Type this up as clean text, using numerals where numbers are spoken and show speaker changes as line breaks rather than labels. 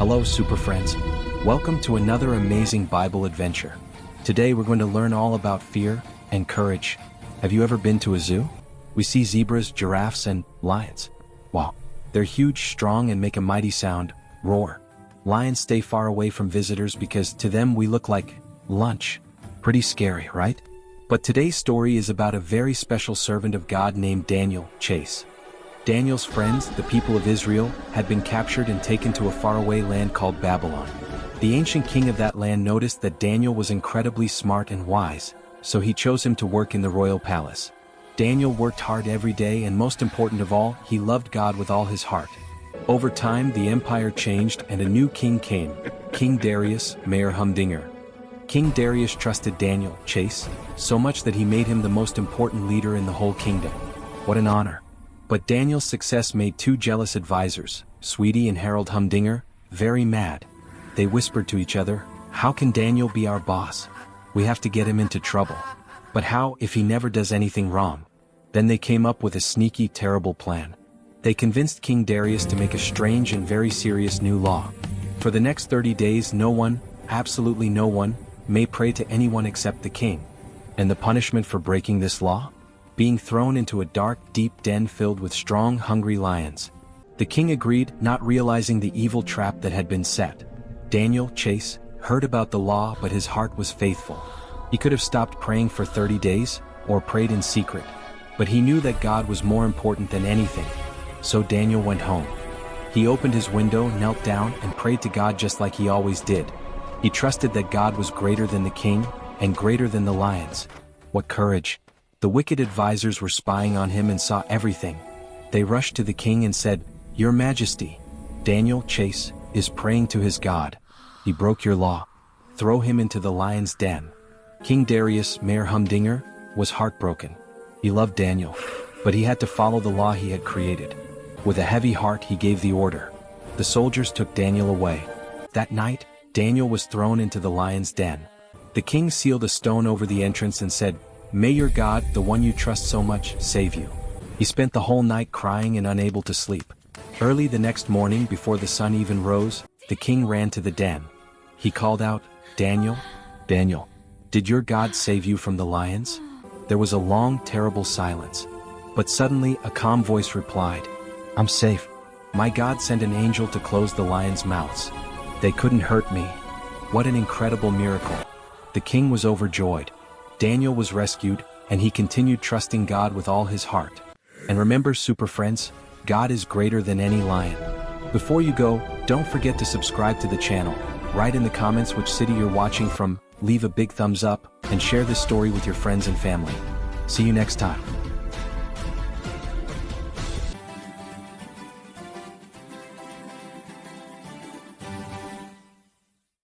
Hello, super friends. Welcome to another amazing Bible adventure. Today we're going to learn all about fear and courage. Have you ever been to a zoo? We see zebras, giraffes, and lions. Wow. They're huge, strong, and make a mighty sound, roar. Lions stay far away from visitors because to them we look like lunch. Pretty scary, right? But today's story is about a very special servant of God named Daniel, Chase. Daniel's friends, the people of Israel, had been captured and taken to a faraway land called Babylon. The ancient king of that land noticed that Daniel was incredibly smart and wise, so he chose him to work in the royal palace. Daniel worked hard every day, and most important of all, he loved God with all his heart. Over time, the empire changed and a new king came, King Darius, Mayor Humdinger. King Darius trusted Daniel, Chase, so much that he made him the most important leader in the whole kingdom. What an honor. But Daniel's success made two jealous advisors, Sweetie and Harold Humdinger, very mad. They whispered to each other, "How can Daniel be our boss? We have to get him into trouble. But how if he never does anything wrong?" Then they came up with a sneaky, terrible plan. They convinced King Darius to make a strange and very serious new law. For the next 30 days no one, absolutely no one, may pray to anyone except the king. And the punishment for breaking this law? Being thrown into a dark, deep den filled with strong, hungry lions. The king agreed, not realizing the evil trap that had been set. Daniel, Chase, heard about the law, but his heart was faithful. He could have stopped praying for 30 days, or prayed in secret. But he knew that God was more important than anything. So Daniel went home. He opened his window, knelt down, and prayed to God just like he always did. He trusted that God was greater than the king, and greater than the lions. What courage! The wicked advisors were spying on him and saw everything. They rushed to the king and said, "Your Majesty, Daniel, Chase, is praying to his God. He broke your law. Throw him into the lion's den." King Darius, Mayor Humdinger, was heartbroken. He loved Daniel, but he had to follow the law he had created. With a heavy heart he gave the order. The soldiers took Daniel away. That night, Daniel was thrown into the lion's den. The king sealed a stone over the entrance and said, "May your God, the one you trust so much, save you." He spent the whole night crying and unable to sleep. Early the next morning, before the sun even rose, the king ran to the den. He called out, "Daniel, Daniel, did your God save you from the lions?" There was a long, terrible silence. But suddenly a calm voice replied, "I'm safe. My God sent an angel to close the lions' mouths. They couldn't hurt me." What an incredible miracle. The king was overjoyed. Daniel was rescued, and he continued trusting God with all his heart. And remember, super friends, God is greater than any lion. Before you go, don't forget to subscribe to the channel, write in the comments which city you're watching from, leave a big thumbs up, and share this story with your friends and family. See you next time.